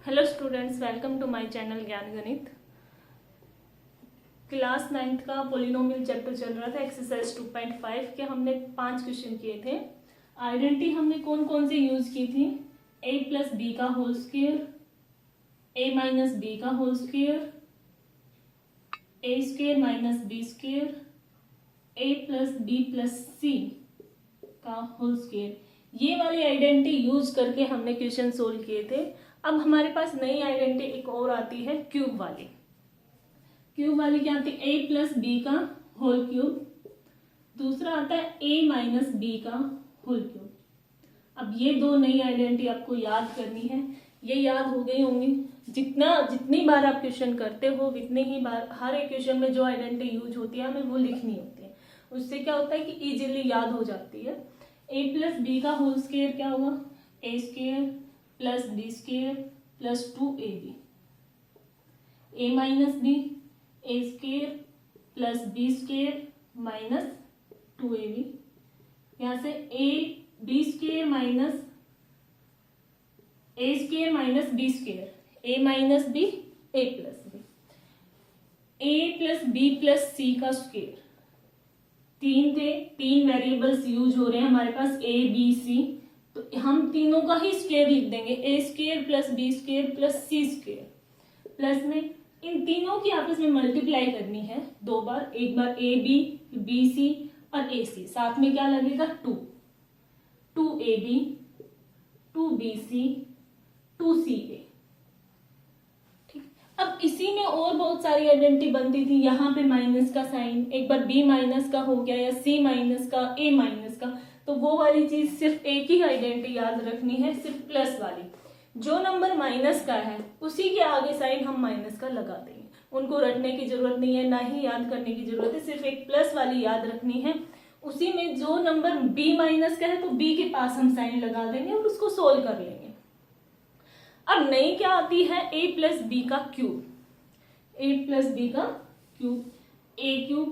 Hello students, welcome to my channel Gyan Ganit. Class 9th का polynomial chapter चल रहा था। एक्सरसाइज 2.5 के हमने 5 क्वेश्चन किए थे। आइडेंटिटी हमने कौन कौन से यूज की थी? a प्लस बी का whole square, a minus B का whole square, a square minus B square, a plus B plus C का होल स्क्वायर। ये वाली आइडेंटिटी यूज करके हमने क्वेश्चन सोल्व किए थे। अब हमारे पास नई आइडेंटिटी एक और आती है, क्यूब वाली। क्यूब वाली क्या आती है? a प्लस बी का होल क्यूब। दूसरा आता है a माइनस बी का होल क्यूब। अब ये दो नई आइडेंटिटी आपको याद करनी है। ये याद हो गई होंगी। जितनी बार आप क्वेश्चन करते हो उतनी ही बार हर एक क्वेश्चन में जो आइडेंटिटी यूज होती है हमें वो लिखनी होती है। उससे क्या होता है कि इजीली याद हो जाती है। a प्लस बी का होल स्क्वायर क्या होगा? a square plus B square plus 2ab। a minus B, a square plus B square minus 2ab। यहां से a B square minus a square minus B square, a minus B a plus B, a plus B plus C का square. तीन variables use हो रहे हैं हमारे पास, a b c, तो हम तीनों का ही स्क्वायर लिख देंगे। a square plus B square plus c square. Plus में इन तीनों की आपस में मल्टीप्लाई करनी है दो बार, एक बार a b, b c और a c। साथ में क्या लगेगा? 2ab, 2bc, 2ca। अब इसी में और बहुत सारी आइडेंटिटी बनती थी। यहाँ पे माइनस का साइन, एक बार b माइनस का हो गया या c माइनस का, a माइनस का, तो वो वाली चीज सिर्फ एक ही आइडेंटिटी याद रखनी है, सिर्फ प्लस वाली। जो नंबर माइनस का है उसी के आगे साइन हम माइनस का लगा देंगे। उनको रटने की जरूरत नहीं है, ना ही याद करने की जरूरत है, सिर्फ एक प्लस वाली याद रखनी है। उसी में जो नंबर b माइनस का है तो b के पास हम साइन लगा देंगे और उसको सोल्व कर लेंगे। अब नई क्या आती है? a प्लस बी का क्यूब। a प्लस बी का cube, a cube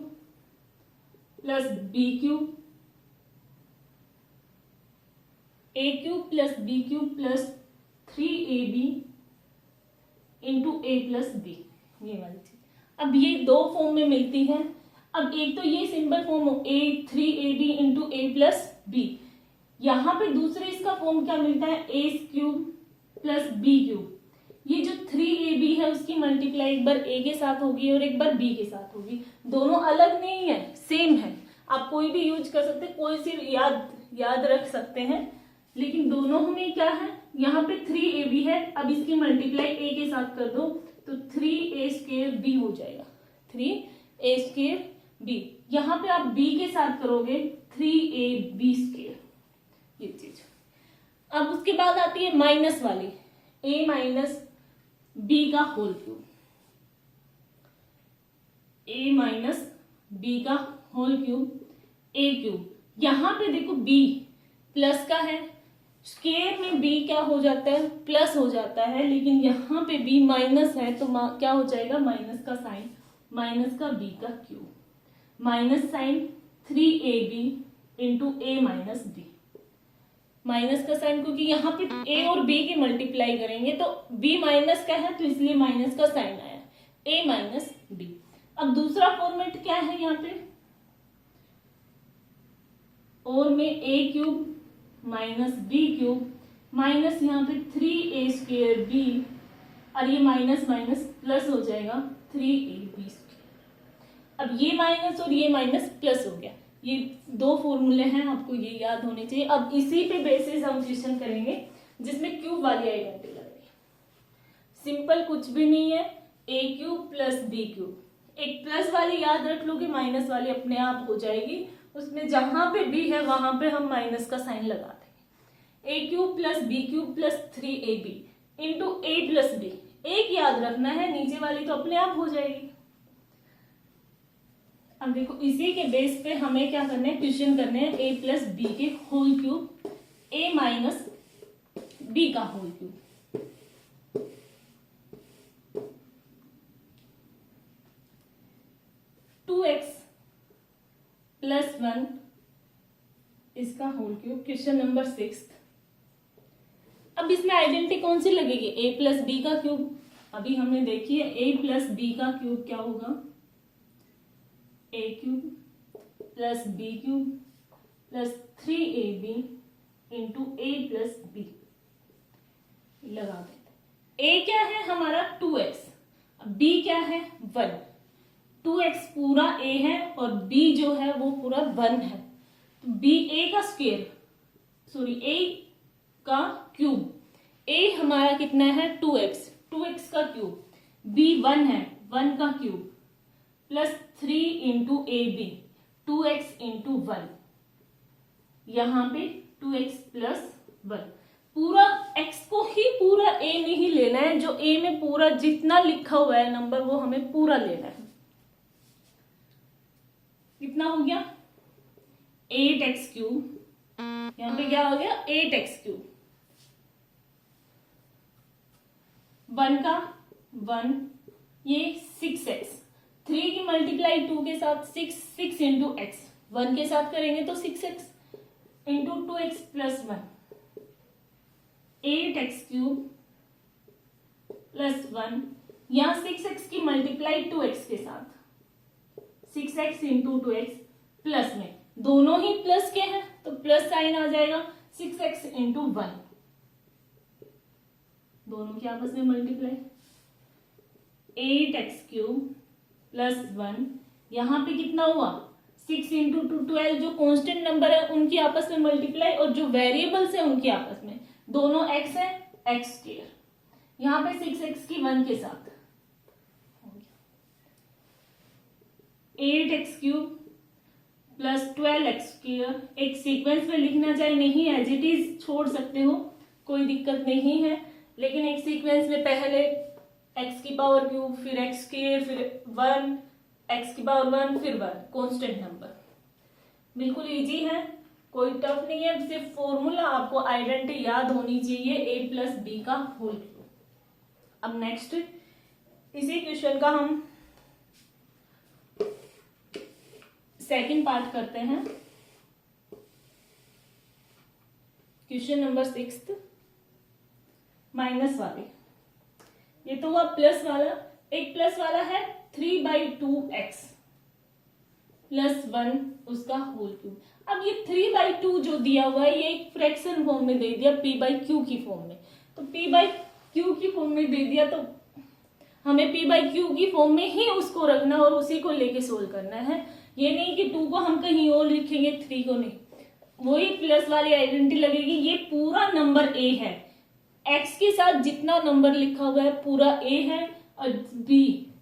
plus b cube, a cube plus b cube plus 3ab into a plus b. ये वाली चीज अब ये दो फॉर्म में मिलती है। अब एक तो ये सिंपल फॉर्म हो a 3ab into a plus B. यहाँ पे दूसरे इसका फॉर्म क्या मिलता है? a cube plus b cube. ये जो 3ab है उसकी मल्टीप्लाई एक बार a के साथ होगी और एक बार b के साथ होगी। दोनों अलग नहीं है, सेम है। आप कोई भी यूज कर सकते, कोई सी याद रख सकते हैं, लेकिन दोनों में क्या है? यहाँ पे 3ab है, अब इसकी मल्टीप्लाई a के साथ कर दो तो 3a स्क्वायर b हो जाएगा। 3a square b। यहाँ पे आप b के साथ करोगे 3ab स्क्वायर, ये चीज। अब उसके बाद आती है माइनस वाली, a माइनस बी का whole cube. a minus B का होल क्यूब, a क्यूब। यहां पे देखो b प्लस का है, स्क्वायर में b क्या हो जाता है? प्लस हो जाता है, लेकिन यहाँ पे b माइनस है तो क्या हो जाएगा? माइनस का साइन, माइनस का b का क्यूब, minus sign 3ab into a minus b। Minus का साइन क्योंकि यहाँ पे a और b की मल्टीप्लाई करेंगे तो b माइनस का है तो इसलिए माइनस का साइन आया, a माइनस b। अब दूसरा फॉर्मेट क्या है यहाँ पे? और में a cube minus b cube minus यहाँ पे 3a स्क्वायर b, और ये माइनस माइनस प्लस हो जाएगा 3ab स्क्वायर। अब ये माइनस और ये माइनस प्लस हो गया। ये दो फॉर्मूले हैं, आपको ये याद होने चाहिए। अब इसी पे बेसिस हम क्वेश्चन करेंगे जिसमें क्यूब वाली आइडेंटिटी लग रही है। सिंपल कुछ भी नहीं है, a cube plus b cube. एक प्लस वाली याद रख लोगे, माइनस वाली अपने आप हो जाएगी। उसमें जहां पे b है वहां पे हम माइनस का साइन लगा देंगे। a cube plus b cube plus 3ab into a plus b। एक याद रखना है, नीचे वाली तो अपने आप हो जाएगी। अब देखो इसी के बेस पे हमें क्या करना है? क्वेश्चन करने हैं a प्लस बी के whole cube, a minus B का whole cube. Two X plus 1 इसका होल क्यूब, क्वेश्चन नंबर 6। अब इसमें आइडेंटिटी कौन सी लगेगी, a प्लस बी का क्यूब। अभी हमने देखी है a प्लस बी का क्यूब क्या होगा, a cube plus b cube plus 3ab into a plus b. लगा देते, a क्या है हमारा 2x, b क्या है 1, 2x पूरा a है और b जो है वो पूरा 1 है, तो b a का स्क्वायर सॉरी a का क्यूब, a हमारा कितना है 2x, 2x का क्यूब, b 1 है 1 का cube plus 3 into a b 2x into 1, यहाँ पे 2x प्लस 1, पूरा x को ही पूरा a में ही लेना है, जो a में पूरा जितना लिखा हुआ है नंबर वो हमें पूरा लेना है। कितना हो गया 8x क्यूब, यहाँ पे क्या हो गया 8x क्यूब, 1 का 1, ये 6x, 3 की मल्टीप्लाई 2 के साथ 6 इंटू एक्स, 1 के साथ करेंगे तो 6x into 2x plus 1, 8x cube plus 1, यहाँ 6x की मल्टीप्लाई 2x के साथ 6x इंटू 2x प्लस में, दोनों ही प्लस के हैं तो प्लस साइन आ जाएगा, 6x इंटू 1, दोनों की आपस में मल्टीप्लाई, 8x क्यूब प्लस 1, यहाँ पे कितना हुआ 6 इंटू 2 12, जो कांस्टेंट नंबर है उनकी आपस में मल्टीप्लाई और जो वेरिएबल्स है उनकी आपस में, दोनों x है x स्क्वायर, यहाँ पे 6x की 1 के साथ 8x cube plus 12x square, एक सीक्वेंस में लिखना चाहे नहीं एज इट इज छोड़ सकते हो, कोई दिक्कत नहीं है, लेकिन एक सीक्वेंस में पहले x की पावर क्यूब फिर x स्क्वायर फिर 1 x की पावर 1 फिर 1 कांस्टेंट नंबर, बिल्कुल इजी है, कोई टफ नहीं है, सिर्फ फॉर्मूला आपको आइडेंटिटी याद होनी चाहिए a प्लस बी का होल क्यूब। अब नेक्स्ट इसी क्वेश्चन का हम सेकंड पार्ट करते हैं, क्वेश्चन नंबर 6 माइनस वाले, ये तो हुआ प्लस वाला, एक प्लस वाला है 3/2x प्लस 1 उसका होल क्यूब। अब ये 3/2 जो दिया हुआ है ये एक फ्रैक्शन फॉर्म में दे दिया p/q की फॉर्म में, तो p/q की फॉर्म में दे दिया तो हमें p/q की फॉर्म में ही उसको रखना और उसी को लेके सोल्व करना है, ये नहीं कि 2 को हम कहीं और लिखेंगे 3 को नहीं, वही प्लस वाली आइडेंटिटी लगेगी। ये पूरा नंबर a है, x के साथ जितना नंबर लिखा हुआ है पूरा a है और b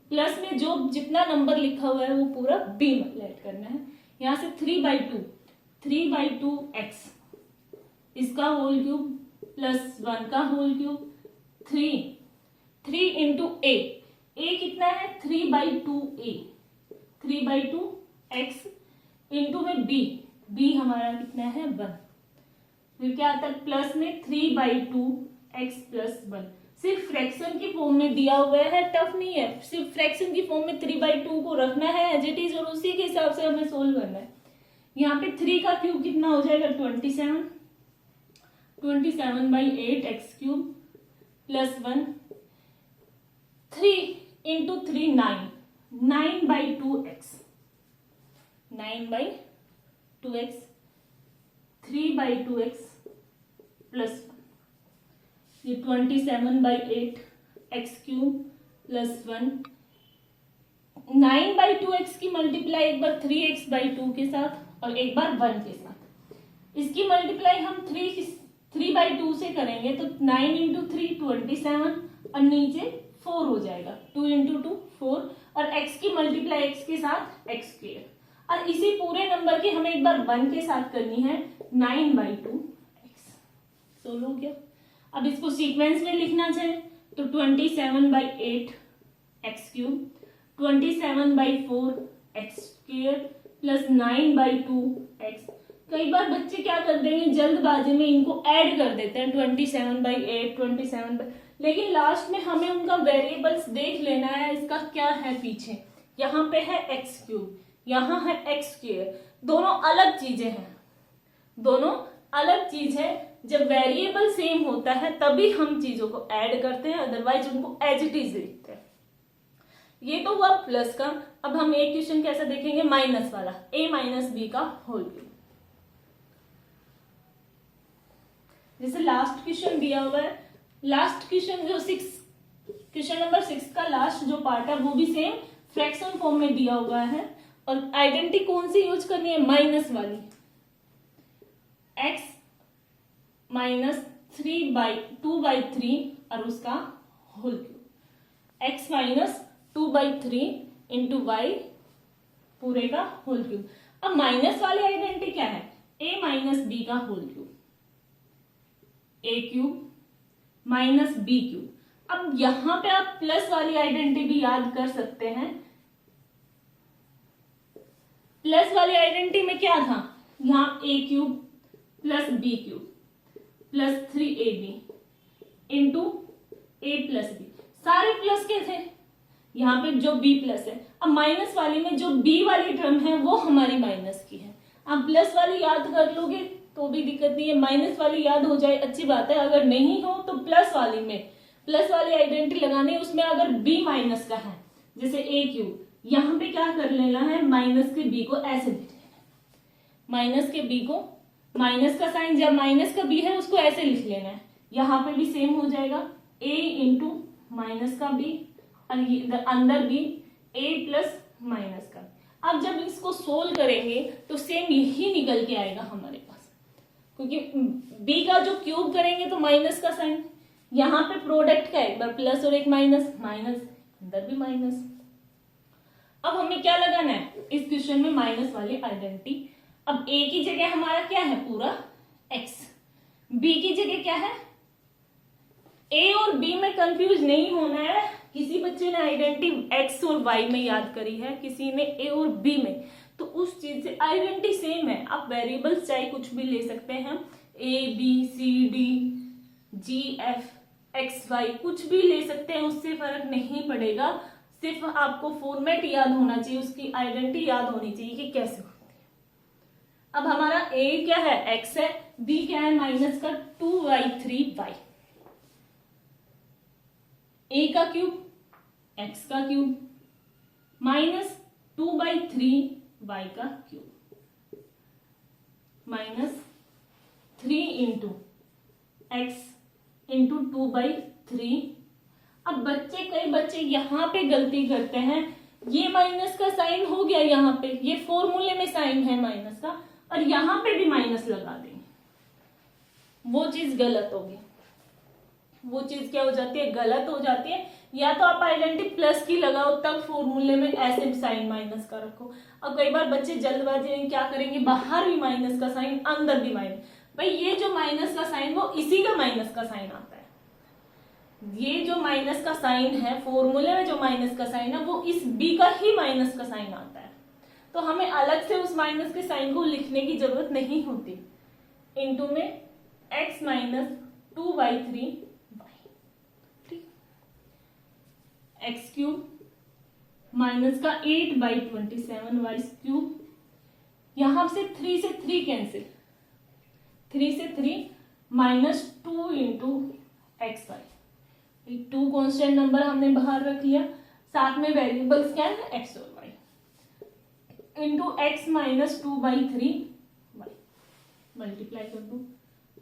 प्लस में जो जितना नंबर लिखा हुआ है वो पूरा b में ऐड करना है। यहाँ से 3/2x इसका होल क्यूब प्लस 1 का होल क्यूब, 3 इंटू a कितना है 3/2a, 3/2x इंटू में b हमारा कितना है 1, फिर क्या आता है प्लस में 3/2x प्लस 1, सिर्फ फ्रैक्शन की फॉर्म में दिया हुआ है, टफ नहीं है, सिर्फ फ्रैक्शन की फॉर्म में 3/2 को रखना है एज इट इज और उसी के हिसाब से हमें सोल्व करना है। यहाँ पे 3 का क्यूब कितना हो जाएगा 27/8x cube plus 1, 3 into 3 9/2x, 9/2x 3/2x plus 1, ये 27/8x क्यूब प्लस 1, 9/2x की मल्टीप्लाई एक बार 3x/2 के साथ और एक बार 1 के साथ, इसकी मल्टीप्लाई हम 3/2 से करेंगे तो 9 इंटू 3 27 और नीचे 4 हो जाएगा, 2 इंटू 2 4 और x की मल्टीप्लाई x के साथ x स्क्वायर, और इसी पूरे नंबर की हमें एक बार 1 के साथ करनी है 9/2x। सोल्व हो गया। अब इसको सीक्वेंस में लिखना चाहे तो 27/8x cube 27/4x square plus 9/2x। कई बार बच्चे क्या कर देंगे जल्दबाजी में इनको ऐड कर देते हैं 27/8 27, लेकिन लास्ट में हमें उनका वेरिएबल्स देख लेना है, इसका क्या है पीछे, यहाँ पे है x क्यूब यहाँ है x स्क्वायर, दोनों अलग चीजें हैं, दोनों अलग चीज है, जब वेरिएबल सेम होता है तभी हम चीजों को ऐड करते हैं, अदरवाइज उनको एज इट इज लिखते हैं। ये तो हुआ प्लस का। अब हम एक क्वेश्चन कैसा देखेंगे, माइनस वाला, a माइनस बी का होल क्यूब। जैसे लास्ट क्वेश्चन दिया हुआ है, लास्ट क्वेश्चन जो क्वेश्चन नंबर 6 का लास्ट जो पार्ट है वो भी सेम फ्रैक्शन फॉर्म में दिया हुआ है, और आइडेंटिटी कौन सी यूज करनी है, माइनस वाली, x माइनस 2/3 और उसका whole cube, x minus 2/3 into y पूरे का होल क्यूब। अब माइनस वाली आइडेंटिटी क्या है, a माइनस बी का whole cube, a cube minus B cube. अब यहां पे आप प्लस वाली आइडेंटिटी भी याद कर सकते हैं। प्लस वाली आइडेंटिटी में क्या था, यहां a cube plus b cube plus 3ab into a plus b, सारे प्लस के थे, यहाँ पे जो b प्लस है। अब माइनस वाली में जो b वाली टर्म है वो हमारी माइनस की है। आप प्लस वाली याद कर लोगे तो भी दिक्कत नहीं है, माइनस वाली याद हो जाए अच्छी बात है, अगर नहीं हो तो प्लस वाली में प्लस वाली आइडेंटिटी लगानी, उसमें अगर b माइनस का है जैसे a क्यूब, यहाँ पे क्या कर लेना है, माइनस के b को ऐसे लिख लेना है, माइनस के b को, माइनस का साइन जब माइनस का b है उसको ऐसे लिख लेना है। यहाँ पे भी सेम हो जाएगा, a इंटू माइनस का b और अंदर भी a प्लस माइनस का। अब जब इसको सोल्व करेंगे तो सेम यही निकल के आएगा हमारे पास, क्योंकि b का जो क्यूब करेंगे तो माइनस का साइन, यहाँ पे प्रोडक्ट का एक बार प्लस और एक माइनस, माइनस अंदर भी माइनस। अब हमें क्या लगाना है इस क्वेश्चन में, माइनस वाली आइडेंटिटी। अब a की जगह हमारा क्या है पूरा x, b की जगह क्या है, a और b में कंफ्यूज नहीं होना है। किसी बच्चे ने आइडेंटिटी x और y में याद करी है, किसी ने a और b में, तो उस चीज से आइडेंटिटी सेम है। आप वेरिएबल्स चाहे कुछ भी ले सकते हैं, a b c d g f x y कुछ भी ले सकते हैं, उससे फर्क नहीं पड़ेगा। सिर्फ आपको फॉर्मेट याद होना चाहिए, उसकी आइडेंटिटी याद होनी चाहिए कि कैसे होती है। अब हमारा a क्या है, x है, b क्या है माइनस का 2/3y, a का क्यूब x का क्यूब माइनस 2/3y का क्यूब माइनस 3 इंटू x इंटू 2/3। अब कई बच्चे यहाँ पे गलती करते हैं, ये माइनस का साइन हो गया, यहाँ पे ये फॉर्मूले में साइन है माइनस का, और यहाँ पे भी माइनस लगा देंगे, वो चीज गलत होगी। वो चीज क्या हो जाती है, गलत हो जाती है। या तो आप आइडेंटिटी प्लस की लगाओ तब फॉर्मूले में ऐसे साइन माइनस का रखो। अब कई बार बच्चे जल्दबाजी में क्या करेंगे, बाहर भी माइनस का साइन अंदर भी माइनस, भाई ये जो माइनस का साइन वो इसी का माइनस का साइन आता है। ये जो माइनस का साइन है फॉर्मूले में, जो माइनस का साइन है वो इस b का ही माइनस का साइन आता है, तो हमें अलग से उस माइनस के साइन को लिखने की जरूरत नहीं होती। इनटू में x माइनस 2/3y, ठीक, x क्यूब माइनस का 8/27y क्यूब, यहां से 3 से 3 कैंसिल, 3 से 3 minus 2 into x y, 2 constant number हमने बाहर रख लिया, साथ में वेरिएबल्स क्या है x और y, into x minus 2/3y, multiply कर दो,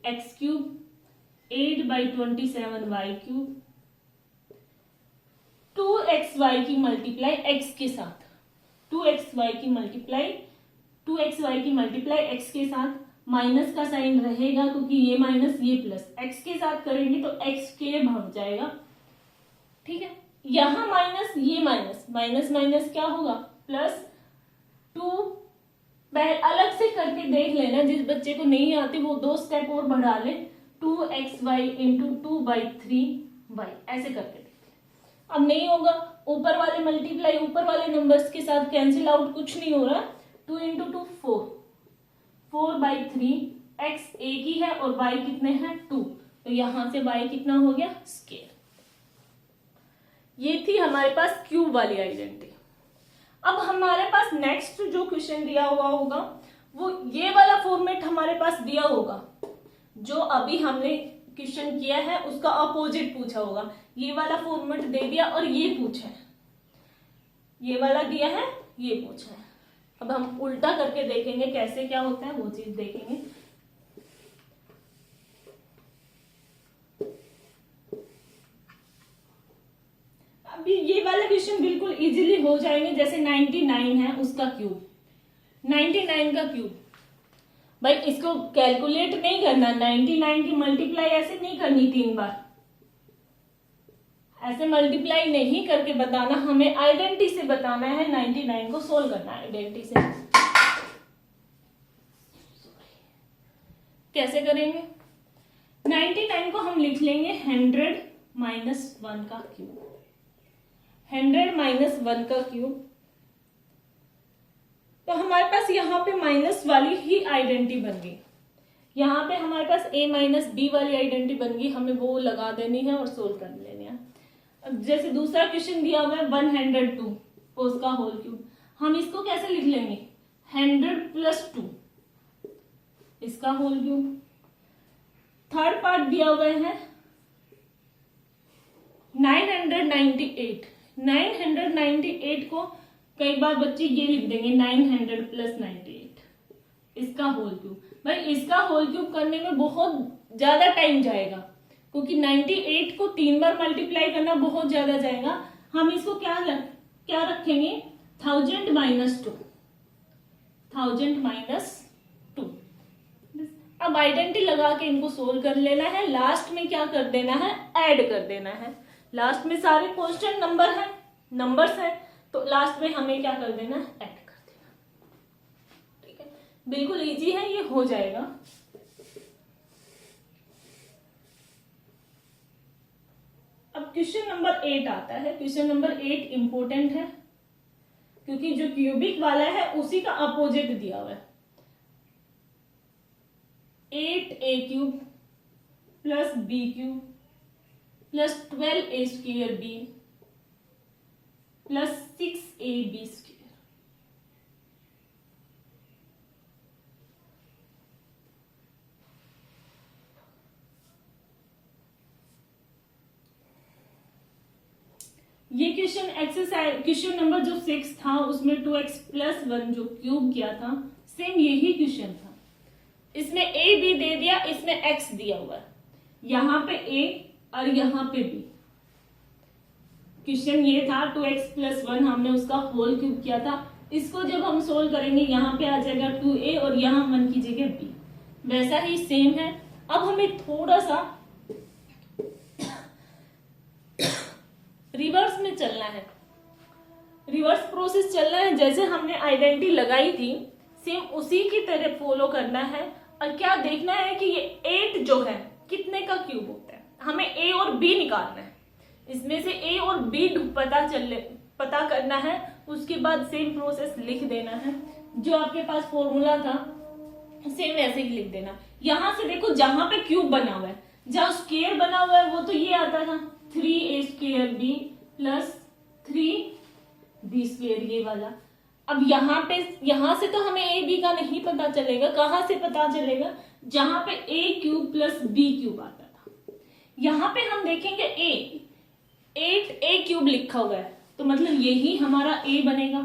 x cube 8/27y cube, 2xy की मल्टीप्लाई x के साथ, 2xy की मल्टीप्लाई x के साथ, माइनस का साइन रहेगा क्योंकि ये माइनस ये प्लस, x के साथ करेंगे तो x के भाग जाएगा, ठीक है। यहां माइनस, ये माइनस, माइनस माइनस क्या होगा प्लस 2, अलग से करके देख लेना, जिस बच्चे को नहीं आती वो 2 स्टेप और बढ़ा ले, 2xy इंटू 2/3y ऐसे करके देख ले। अब नहीं होगा, ऊपर वाले मल्टीप्लाई ऊपर वाले नंबर्स के साथ कैंसिल आउट, कुछ नहीं हो रहा, 2 इंटू 2 4, 4/3, x एक ही है और y कितने हैं 2, तो यहां से y कितना हो गया स्केयर। ये थी हमारे पास क्यूब वाली आइडेंटिटी। अब हमारे पास नेक्स्ट जो क्वेश्चन दिया हुआ होगा वो ये वाला फॉर्मेट हमारे पास दिया होगा, जो अभी हमने क्वेश्चन किया है उसका अपोजिट पूछा होगा। ये वाला फॉर्मेट दे दिया और ये पूछा है, ये वाला दिया है, ये पूछा है। अब हम उल्टा करके देखेंगे कैसे क्या होता है, वो चीज देखेंगे। अभी ये वाला क्वेश्चन बिल्कुल इजीली हो जाएंगे। जैसे 99 है उसका क्यूब, 99 का क्यूब। भाई इसको कैलकुलेट नहीं करना, 99 की मल्टीप्लाई ऐसे नहीं करनी 3 बार, ऐसे मल्टीप्लाई नहीं करके बताना, हमें आइडेंटिटी से बताना है। 99 को सोल्व करना है आइडेंटिटी से। कैसे करेंगे? 99 को हम लिख लेंगे 100 माइनस 1 का क्यूब, 100 माइनस 1 का क्यूब। तो हमारे पास यहाँ पे माइनस वाली ही आइडेंटिटी बन गई, यहाँ पे हमारे पास a माइनस बी वाली आइडेंटिटी बन गई, हमें वो लगा देनी है और सोल्व कर लेनी है। अब जैसे दूसरा क्वेश्चन दिया हुआ है 102 उसका होल क्यूब, हम इसको कैसे लिख लेंगे? 100 प्लस 2 इसका होल क्यूब। थर्ड पार्ट दिया हुआ है 998, 998 को कई बार बच्चे ये लिख देंगे 900 प्लस 98 इसका होल क्यूब। भाई इसका होल क्यूब करने में बहुत ज्यादा टाइम जाएगा, क्योंकि 98 को 3 बार मल्टीप्लाई करना बहुत ज्यादा जाएगा। हम इसको क्या रखेंगे? 1000 माइनस 2, 1000 माइनस 2। अब आइडेंटिटी लगा के इनको सोल्व कर लेना है। लास्ट में क्या कर देना है? ऐड कर देना है। लास्ट में सारे कांस्टेंट नंबर है, नंबर्स है, तो लास्ट में हमें क्या कर देना? ऐड कर देना। ठीक है, बिल्कुल इजी है, ये हो जाएगा। अब क्वेश्चन नंबर 8 आता है। क्वेश्चन नंबर 8 इंपॉर्टेंट है, क्योंकि जो क्यूबिक वाला है उसी का अपोजिट दिया हुआ है। 8a cube plus b cube plus 12a square b plus 6ab square. ये क्वेश्चन एक्सरसाइज क्वेश्चन नंबर जो 6 था उसमें 2x प्लस 1 जो क्यूब किया था, सेम यही क्वेश्चन था। इसमें a b दे दिया, इसमें x दिया हुआ है, यहाँ पे a और यहाँ पे b। क्वेश्चन ये था 2x प्लस 1, हमने उसका होल क्यूब किया था। इसको जब हम सोल्व करेंगे यहाँ पे आ जाएगा 2a और यहाँ 1 की जगह b, वैसा ही सेम है। अब हमें थोड़ा सा रिवर्स में चलना है, रिवर्स प्रोसेस चलना है। जैसे हमने आइडेंटिटी लगाई थी सेम उसी की तरह फॉलो करना है, और क्या देखना है कि ये 8 जो है कितने का क्यूब होता है। हमें a और b निकालना है, इसमें से a और b पता करना है। उसके बाद सेम प्रोसेस लिख देना है, जो आपके पास फॉर्मूला था सेम वैसे ही लिख देना। यहां से देखो जहां पे क्यूब बना हुआ है, जहां स्क्वायर बना हुआ है वो तो ये आता था 3a square b plus 3b square, ये वाला। अब यहां से तो हमें a b का नहीं पता चलेगा, कहां से पता चलेगा? जहां पे a cube plus b cube आता था। यहां पे हम देखेंगे 8a क्यूब लिखा हुआ है, तो मतलब यही हमारा a बनेगा।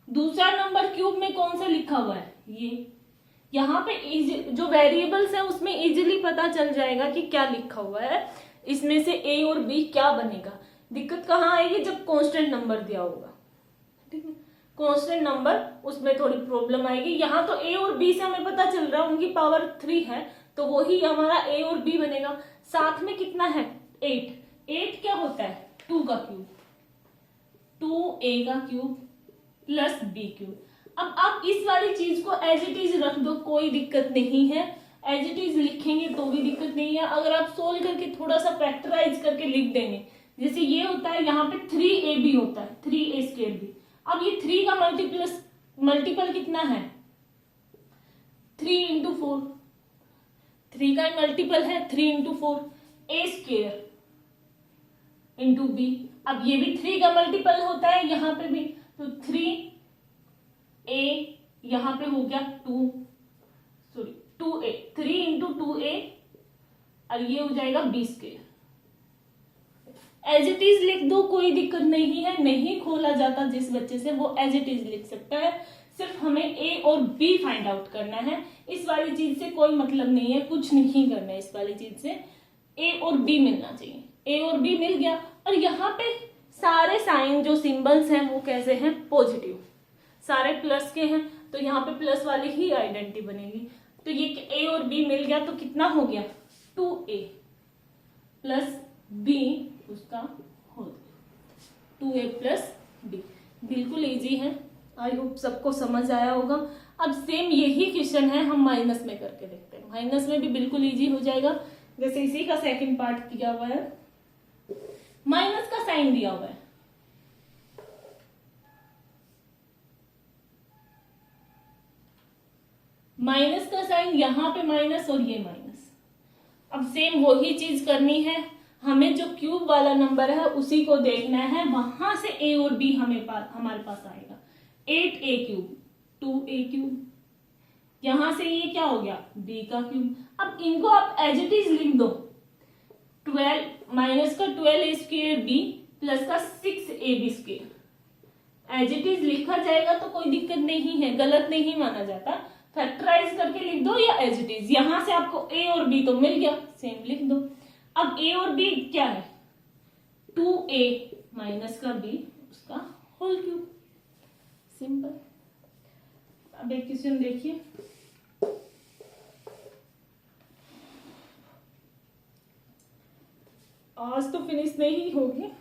दूसरा नंबर क्यूब में कौन सा लिखा हुआ है? ये। यहाँ पे जो वेरिएबल्स है उसमें इजीली पता चल जाएगा कि क्या लिखा हुआ है, इसमें से a और b क्या बनेगा। दिक्कत कहाँ आएगी? जब कांस्टेंट नंबर दिया होगा, ठीक है, कांस्टेंट नंबर, उसमें थोड़ी प्रॉब्लम आएगी। यहाँ तो a और b से हमें पता चल रहा है उनकी पावर 3 है, तो वही हमारा a और b बनेगा। साथ में कितना है? 8 क्या होता है? 2 का क्यूब, 2a का क्यूब प्लस b क्यूब। अब आप इस वाली चीज को एज इट इज रख दो, कोई दिक्कत नहीं है। एज इट इज लिखेंगे तो भी दिक्कत नहीं है। अगर आप सोल्व करके थोड़ा सा फैक्टराइज करके लिख देंगे, जैसे ये होता है यहाँ पे 3ab होता है, 3a स्क्वायर b। अब ये 3 का मल्टीपल कितना है? 3 इंटू 4, 3 का मल्टीपल है 3 into 4, a square into b। अब ये भी 3 का मल्टीपल होता है यहाँ पे भी, तो 3a यहाँ पे हो गया 2a, 3 इंटू 2a और ये हो जाएगा b square. As it is लिख दो, कोई दिक्कत नहीं है, नहीं खोला जाता जिस बच्चे से वो एज इट इज लिख सकता है। सिर्फ हमें ए और बी फाइंड आउट करना है, इस वाली चीज से कोई मतलब नहीं है, कुछ नहीं करना है इस वाली चीज से, ए और बी मिलना चाहिए। ए और बी मिल गया, और यहाँ पे सारे साइन जो सिंबल्स हैं वो कैसे हैं, पॉजिटिव, सारे प्लस के हैं, तो यहाँ पे प्लस वाली ही आइडेंटिटी बनेगी। तो ये ए और बी मिल गया तो कितना हो गया, 2a प्लस बी उसका होल, 2a प्लस बी। बिल्कुल इजी है, आई होप सबको समझ आया होगा। अब सेम यही क्वेश्चन है, हम माइनस में करके देखते हैं। माइनस में भी बिल्कुल इजी हो जाएगा, जैसे इसी का सेकंड पार्ट किया हुआ है, माइनस का साइन दिया हुआ है, माइनस का साइन, यहाँ पे माइनस और ये माइनस। अब सेम वही चीज करनी है, हमें जो क्यूब वाला नंबर है उसी को देखना है, वहां से ए और बी हमारे पास आएगा। 8a क्यूब, 2a क्यूब, यहां से ये क्या हो गया, b का क्यूब। अब इनको आप एज इट इज लिख दो, 12 माइनस का 12a स्क्वायर b प्लस का 6ab square, as it is लिखा जाएगा तो कोई दिक्कत नहीं है, गलत नहीं माना जाता। फैक्टराइज करके लिख दो या एज इट इज, यहां से आपको a और b तो मिल गया, सेम लिख दो। अब a और b क्या है, 2a माइनस का b उसका होल क्यूब, सिंपल। अब एक क्वेश्चन देखिए, आज तो फिनिश नहीं होगी।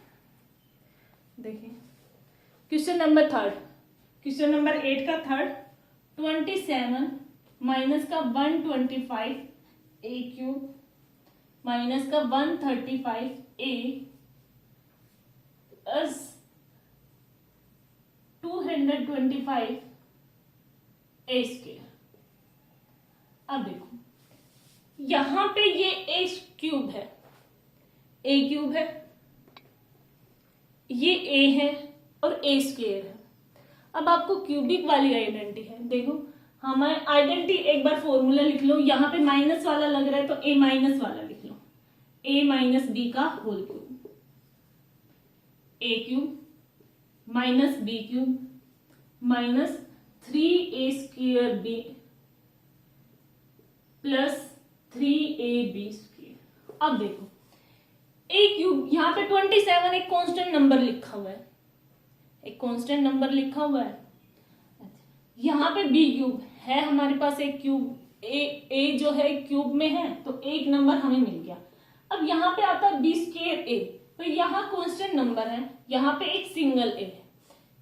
देखिए क्वेश्चन नंबर 3, क्वेश्चन नंबर 8 का थर्ड, 27 माइनस का 125 a क्यूब माइनस का 135 a प्लस 225 a स्क्वायर। अब देखो यहां पे ये a क्यूब है, a क्यूब है, ये a है और a स्क्वायर है। अब आपको क्यूबिक वाली आइडेंटिटी है, देखो हमारे आइडेंटिटी एक बार फॉर्मूला लिख लो, यहाँ पे माइनस वाला लग रहा है तो a माइनस वाला लिख लो, a माइनस बी का whole cube, a cube minus B cube minus 3a square b plus 3ab square. अब देखो a क्यूब, यहाँ पे 27 एक कांस्टेंट नंबर लिखा हुआ है, एक कांस्टेंट नंबर लिखा हुआ है। यहाँ पे b क्यूब है हमारे पास, एक क्यूब a जो है क्यूब में है तो एक नंबर हमें मिल गया। अब यहाँ पे आता है b स्क्वायर a, तो यहाँ कांस्टेंट नंबर है, यहाँ पे एक सिंगल a है,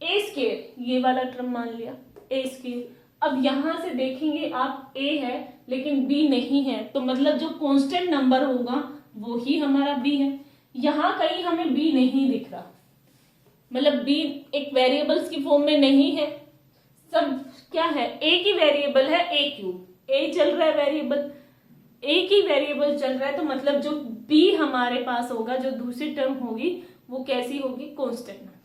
a स्क्वायर ये वाला टर्म मान लिया a स्क्वायर। अब यहां से देखेंगे आप a है लेकिन b नहीं है, तो मतलब जो कांस्टेंट नंबर होगा वो ही हमारा b है। यहाँ कहीं हमें b नहीं दिख रहा, मतलब b एक वेरिएबल्स की फॉर्म में नहीं है, सब क्या है, a की वेरिएबल है a क्यूब, a चल रहा है वेरिएबल, a की वेरिएबल चल रहा है, तो मतलब जो b हमारे पास होगा, जो दूसरी टर्म होगी वो कैसी होगी, कांस्टेंट नंबर।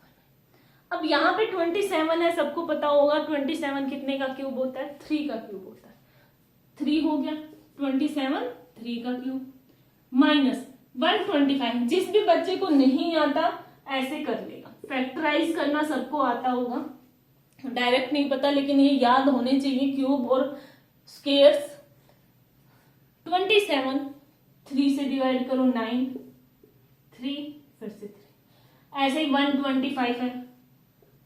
अब यहाँ पे 27 है, सबको पता होगा 27 कितने का क्यूब होता है, 3 का क्यूब होता है, 3 हो गया 27 3 का क्यूब माइनस 125। जिस भी बच्चे को नहीं आता ऐसे कर लेगा, फैक्टराइज करना सबको आता होगा, डायरेक्ट नहीं पता लेकिन ये याद होने चाहिए, क्यूब और स्क्वायर्स। 27 3 से डिवाइड करो 9, 3 फिर से 3, ऐसे ही 125 है,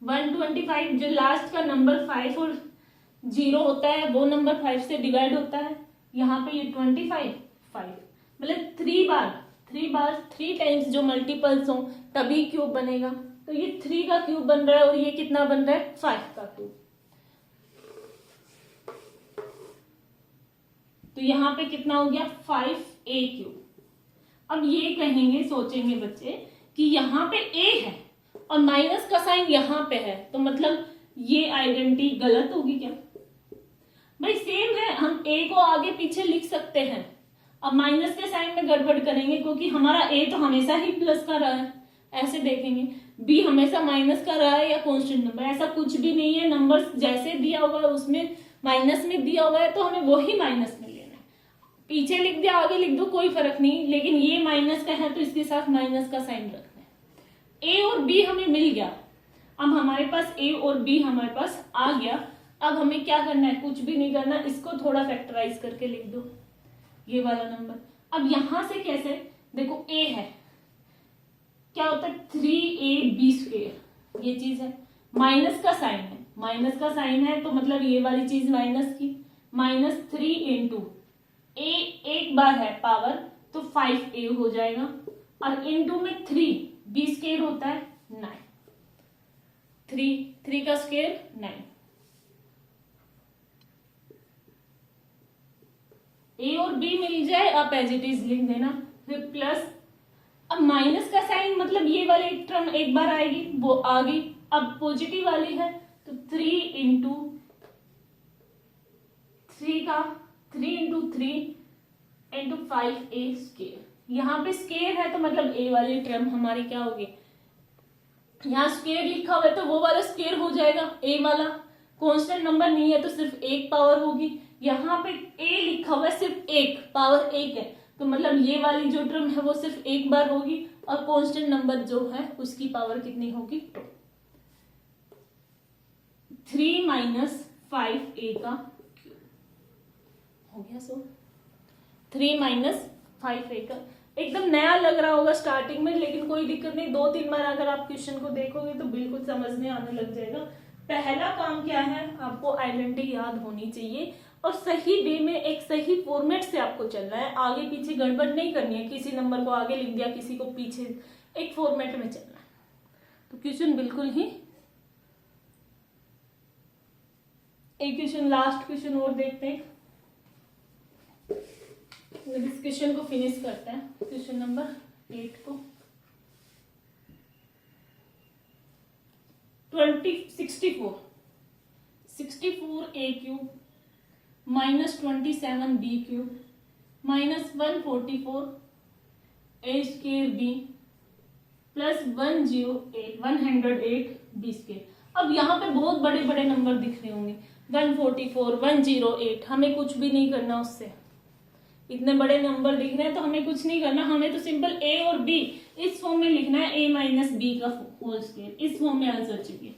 125 जो लास्ट का नंबर 5 और 0 होता है वो नंबर 5 से डिवाइड होता है। यहाँ पे ये 25 5 मतलब 3 बार 3 टाइम्स जो मल्टीपल्स हो तभी क्यूब बनेगा, तो ये 3 का क्यूब बन रहा है और ये कितना बन रहा है, 5 का क्यूब। तो यहाँ पे कितना हो गया, 5a क्यूब। अब ये कहेंगे, सोचेंगे बच्चे कि यहाँ पे a है और माइनस का साइन यहाँ पे है, तो मतलब ये आइडेंटिटी गलत होगी क्या? भाई सेम है, हम a को आगे पीछे लिख सकते हैं, अब माइनस के साइन में गड़बड़ करेंगे क्योंकि हमारा a तो हमेशा ही प्लस का रहा है, ऐसे देखेंगे b हमेशा माइनस का रहा है या कांस्टेंट नंबर, ऐसा कुछ भी नहीं है, नंबर जैसे दिया हुआ है उसमें माइनस में दिया हुआ है तो हमें वही माइनस में लेना है। पीछे लिख दिया आगे लिख दो कोई फर्क नहीं, लेकिन ये माइनस का है तो इसके साथ माइनस का साइन रखना है। ए और बी हमें मिल गया, अब हमारे पास ए और बी हमारे पास आ गया। अब हमें क्या करना है, कुछ भी नहीं करना, इसको थोड़ा फैक्टराइज करके लिख दो ये वाला नंबर। अब यहां से कैसे, देखो ए है, क्या होता है 3ab², ये चीज है, माइनस का साइन है, माइनस का साइन है तो मतलब ये वाली चीज माइनस की, -3 इंटू ए एक बार है पावर तो 5a हो जाएगा, और इंटू में 3, b² होता है 9, 3 का स्क्वायर 9। ए और बी मिल जाए, आप एज इट इज लिख देना, फिर प्लस, अब माइनस का साइन मतलब ये वाली टर्म एक बार आएगी वो आ गई, अब पॉजिटिव वाली है तो 3 इंटू 5a², यहाँ पे स्क्वायर है तो मतलब ए वाली टर्म हमारी क्या होगी, यहाँ स्क्वायर लिखा हुआ है तो वो वाला स्क्वायर हो जाएगा, ए वाला कांस्टेंट नंबर नहीं है तो सिर्फ एक पावर होगी, यहाँ पे ए लिखा हुआ है सिर्फ एक पावर एक है तो मतलब ये वाली जो टर्म है वो सिर्फ एक बार होगी, और कांस्टेंट नंबर जो है उसकी पावर कितनी होगी 2, 3 - 5a का क्यूब हो गया। सो 3 - 5a का एकदम नया लग रहा होगा स्टार्टिंग में, लेकिन कोई दिक्कत नहीं, 2-3 बार अगर आप क्वेश्चन को देखोगे तो बिल्कुल समझ में आने लग जाएगा। पहला काम क्या है, आपको आइडेंटिटी याद होनी चाहिए और सही वे में एक सही फॉर्मेट से आपको चलना है, आगे पीछे गड़बड़ नहीं करनी है, किसी नंबर को आगे लिख दिया किसी को पीछे, एक फॉर्मेट में चलना है। तो क्वेश्चन बिल्कुल ही, एक क्वेश्चन लास्ट क्वेश्चन और देखते हैं, इस क्वेश्चन को फिनिश करते हैं, क्वेश्चन नंबर 8 को। 64a³ -27b³ -144a² plus 108b²। अब यहाँ पे बहुत बड़े बड़े नंबर दिख रहे होंगे, 144, 108, हमें कुछ भी नहीं करना उससे, इतने बड़े नंबर दिख रहे हैं तो हमें कुछ नहीं करना, हमें तो सिंपल ए और बी इस फॉर्म में लिखना है, a - b का होल स्क्वायर, इस फॉर्म में आंसर चाहिए,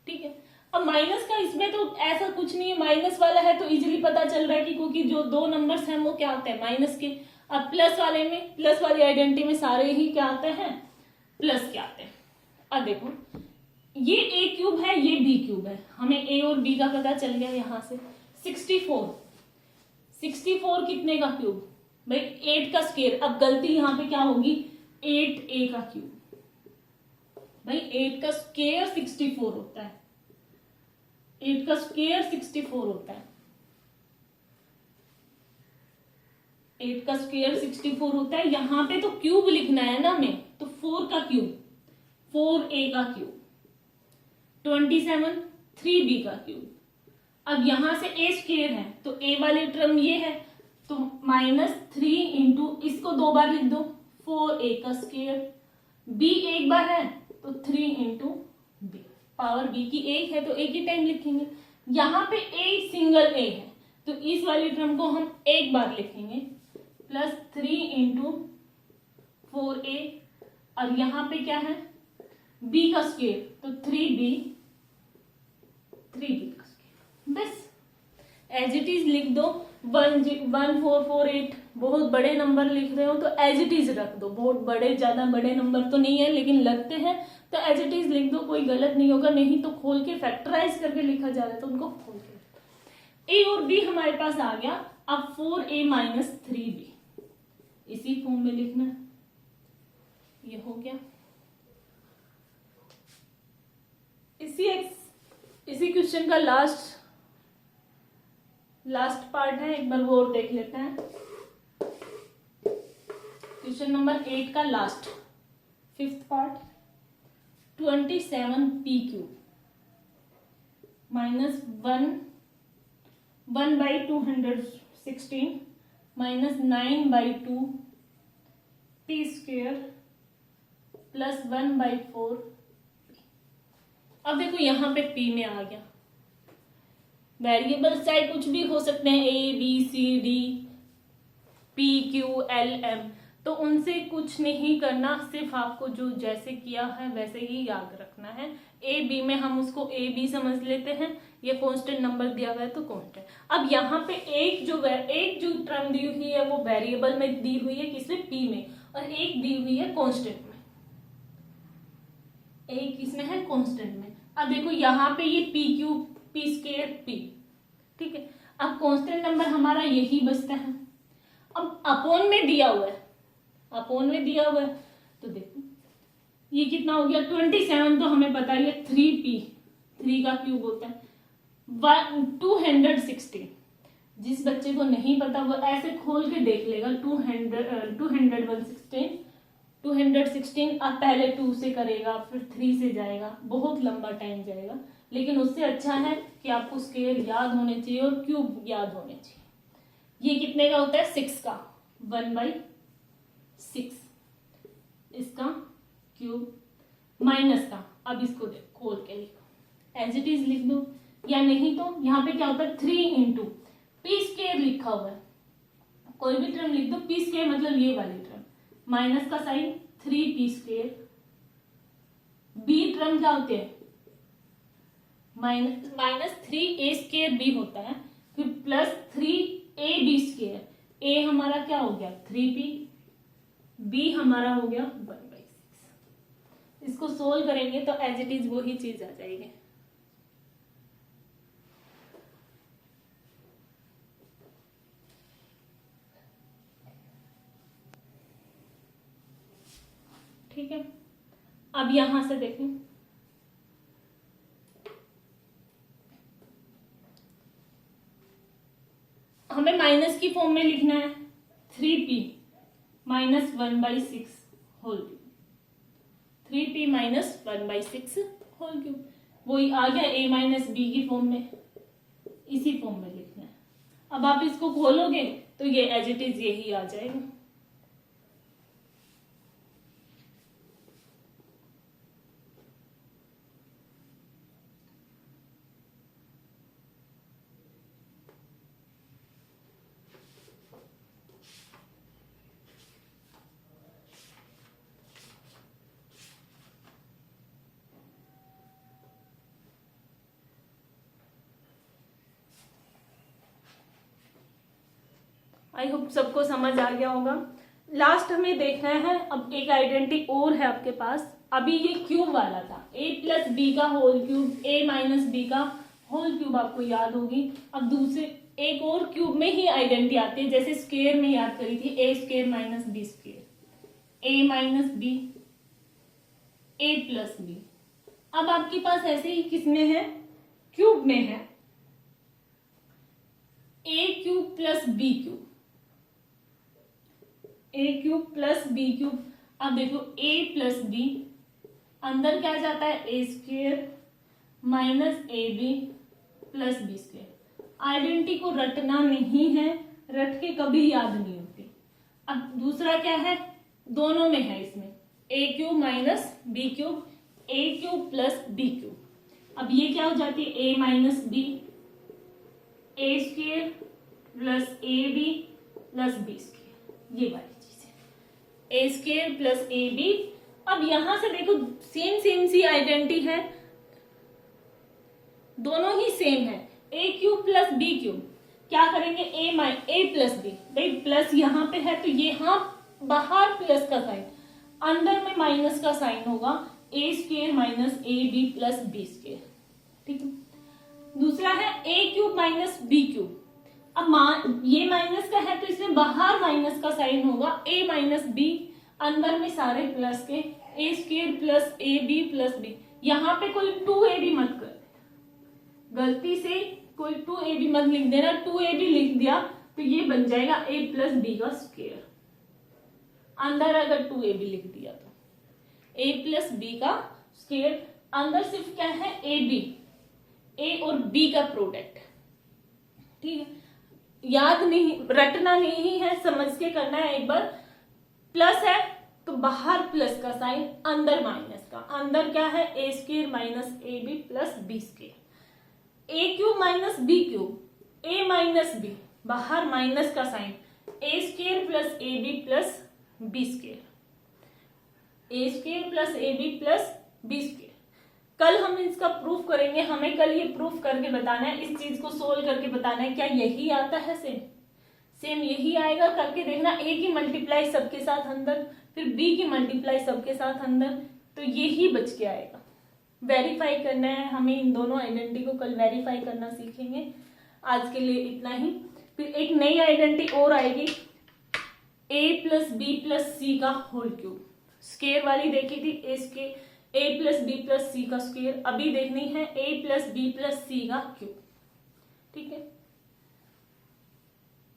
ठीक है। अब माइनस का इसमें तो ऐसा कुछ नहीं है, माइनस वाला है तो इजीली पता चल रहा है कि क्योंकि जो दो नंबर्स हैं वो क्या होते हैं माइनस के। अब प्लस वाले में, प्लस वाली आइडेंटिटी में सारे ही क्या आते हैं, प्लस के आते हैं। अब देखो ये a³ है, ये b³ है, हमें a और b का पता चल गया यहाँ से। 64 कितने का क्यूब भाई, 8 का स्क्वायर। अब गलती यहाँ पे क्या होगी, 8a का क्यूब, भाई 8 का स्क्वायर 64 होता है, 8 का स्क्वायर 64 होता है, 8 का स्क्वायर 64 होता है। यहाँ पे तो क्यूब लिखना है ना हमें, तो 4 का क्यूब, 4a का क्यूब, 27 3b का क्यूब। अब यहां से a स्क्वायर है तो a वाली टर्म ये है तो -3 इंटू, इसको 2 बार लिख दो, 4a का स्क्वायर, b एक बार है तो 3 इंटू b, पावर b की 1 है तो एक ही टाइम लिखेंगे। यहाँ पे a सिंगल a है तो इस वाली टर्म को हम एक बार लिखेंगे, +3 इंटू 4a, और यहाँ पे क्या है b का स्क्वायर तो 3b का स्क्वायर। बस एज इट इज लिख दो। 1448 बहुत बड़े नंबर लिख रहे हो तो एज इट इज रख दो, बहुत बड़े ज्यादा बड़े नंबर तो नहीं है लेकिन लगते हैं तो एज इट इज लिख दो, कोई गलत नहीं होगा। नहीं तो खोल के फैक्टराइज करके लिखा जा रहा है तो उनको खोल के। ए और बी हमारे पास आ गया, अब 4a - 3b इसी फॉर्म में लिखना है, ये हो गया। इसी क्वेश्चन का लास्ट पार्ट है, एक बार वो और देख लेते हैं। क्वेश्चन नंबर 8 का last 5th part, 27p³ -1/216 -9/2p² plus 1/4। अब देखो यहाँ पे p में आ गया, वेरिएबल चाहे कुछ भी हो सकते हैं, a b c d, p q l m, तो उनसे कुछ नहीं करना, सिर्फ आपको जो जैसे किया है वैसे ही याद रखना है। ए बी में हम उसको ए बी समझ लेते हैं, ये कांस्टेंट नंबर दिया हुआ है तो कांस्टेंट। अब यहाँ पे एक जो टर्म दी हुई है वो वेरिएबल में दी हुई है, किसमें, पी में, और एक दी हुई है कांस्टेंट में, एक इसमें है कांस्टेंट में। अब देखो यहाँ पे ये P Q P square P, ठीक है। अब कांस्टेंट नंबर हमारा यही बचता है। अब अपॉन में दिया हुआ है, अपॉन में दिया हुआ है तो देखो ये कितना हो गया 27, तो हमें पता है 3p, 3 का क्यूब होता है 216। जिस बच्चे को नहीं पता वो ऐसे खोल के देख लेगा, 216 अब पहले 2 से करेगा फिर 3 से जाएगा, बहुत लंबा टाइम जाएगा। लेकिन उससे अच्छा है कि आपको स्केयर याद होने चाहिए और क्यूब याद होने चाहिए। ये कितने का होता है 6 का, 1/6 इसका क्यूब माइनस का। अब इसको खोल के लिखो, एज इट इज लिख दो, या नहीं तो यहाँ पे क्या होता है 3 इंटू पी स्क्वायर लिखा हुआ है, कोई भी टर्म लिख दो, पी स्क्वायर मतलब ये वाली टर्म, माइनस का sign 3p square, b term क्या होते हैं -3a स्क्वायर बी होता है, फिर प्लस 3ab स्क्वायर, a हमारा क्या हो गया 3p, b हमारा हो गया 1/6। इसको सोल्व करेंगे तो एज इट इज वही चीज आ जाएगी। ठीक है, अब यहां से देखें, हमें माइनस की फॉर्म में लिखना है 3p minus 1/6 whole cube, 3p minus 1/6 whole cube, वही आ गया a माइनस बी की फॉर्म में, इसी फॉर्म में लिखना है। अब आप इसको खोलोगे तो ये एज इट इज यही आ जाएगा। आई होप सबको समझ आ गया होगा। लास्ट हमें देखना है, अब एक आइडेंटिटी और है आपके पास। अभी ये क्यूब वाला था, a प्लस बी का whole cube, a minus B का होल क्यूब आपको याद होगी। अब दूसरे एक और क्यूब में ही आइडेंटिटी आती है, जैसे स्क्वायर में याद करी थी, a square minus B square, a minus B, a plus b. अब आपके पास ऐसे ही किसमें है, क्यूब में है, a cube plus b cube, a cube plus b cube. अब देखो a प्लस बी, अंदर क्या जाता है a square minus A B plus B square. Identity को रटना नहीं है, रट के कभी याद नहीं होती। अब दूसरा क्या है, दोनों में है, इसमें a cube minus B cube, a cube plus b cube. अब ये क्या हो जाती है a minus b, a square plus A B plus B square, ये वाली a square plus A b. अब यहां से देखो सेम सी आइडेंटिटी है, दोनों ही सेम है, A cube plus b cube. क्या करेंगे ए प्लस बी, भाई प्लस यहाँ पे है तो यहाँ बाहर प्लस का साइन, अंदर में माइनस का साइन होगा, A square minus A B plus B square. ठीक है, दूसरा है A cube minus B cube. अब ये माइनस का है तो इसमें बाहर माइनस का साइन होगा, a माइनस बी, अंदर में सारे प्लस के, A square plus A B plus B. यहाँ पे कोई 2ab मत कर, गलती से कोई 2ab मत लिख देना, 2ab लिख दिया तो ये बन जाएगा a प्लस बी का स्क्वायर। अंदर अगर 2ab लिख दिया तो a प्लस बी का स्क्वायर, अंदर सिर्फ क्या है ab, a और b का प्रोडक्ट। ठीक है, याद नहीं, रटना नहीं है, समझ के करना है। एक बार प्लस है तो बाहर प्लस का साइन, अंदर माइनस का, अंदर क्या है A square minus A B plus B square. A cube minus B cube, A minus B, बाहर माइनस का sign, A square plus A B plus B square, A square plus A B plus B square. कल हम इसका proof करेंगे, हमें कल ये proof करके बताना है, इस चीज को सोल्व करके बताना है क्या यही आता है, सेम यही आएगा। करके देखना, ए की मल्टीप्लाई सबके साथ अंदर, फिर बी की मल्टीप्लाई सबके साथ अंदर, तो यही बच के आएगा। वेरीफाई करना है हमें, इन दोनों आइडेंटिटी को कल वेरीफाई करना सीखेंगे। आज के लिए इतना ही। फिर एक नई आइडेंटिटी और आएगी, ए प्लस बी प्लस सी का होल क्यूब। स्क्वायर वाली देखी थी, ए प्लस बी प्लस सी का स्क्वायर, अभी देखनी है ए प्लस बी प्लस सी का क्यूब। ठीक है,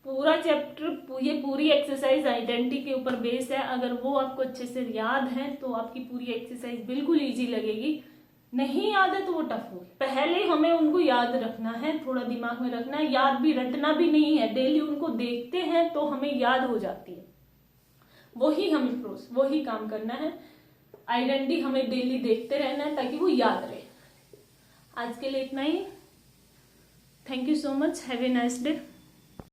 पूरा चैप्टर, ये पूरी एक्सरसाइज आइडेंटिटी के ऊपर बेस है। अगर वो आपको अच्छे से याद है तो आपकी पूरी एक्सरसाइज बिल्कुल इजी लगेगी। नहीं याद है तो वो टफ होगी। पहले हमें उनको याद रखना है, थोड़ा दिमाग में रखना है, याद भी रटना भी नहीं है, डेली उनको देखते हैं तो हमें याद हो जाती है। वही काम करना है। आइडेंटिटी हमें डेली देखते रहना है ताकि वो याद रहे। आज के लिए इतना ही। Thank you so much, have a nice day.